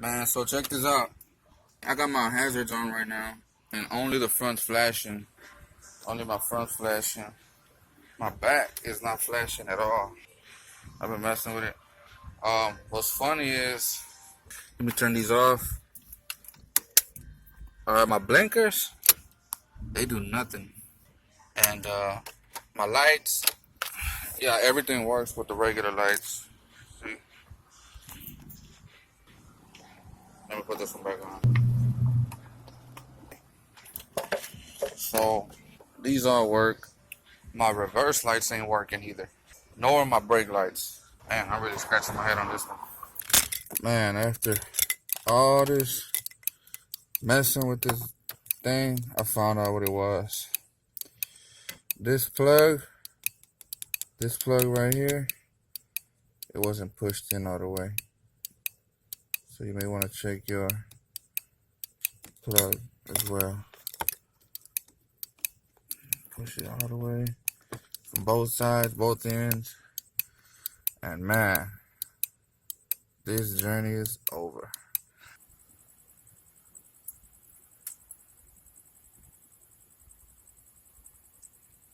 Man, so check this out. I got my hazards on right now, and only the front's flashing. Only my front's flashing. My back is not flashing at all. I've been messing with it. What's funny is, let me turn these off. My blinkers, they do nothing. And my lights, yeah, everything works with the regular lights. See? Let me put this one back on. So, these all work. My reverse lights ain't working either. Nor my brake lights. Man, I'm really scratching my head on this one. Man, after all this messing with this thing, I found out what it was. This plug right here, it wasn't pushed in all the way. So you may want to check your plug as well. Push it all the way from both sides, both ends. And man, this journey is over.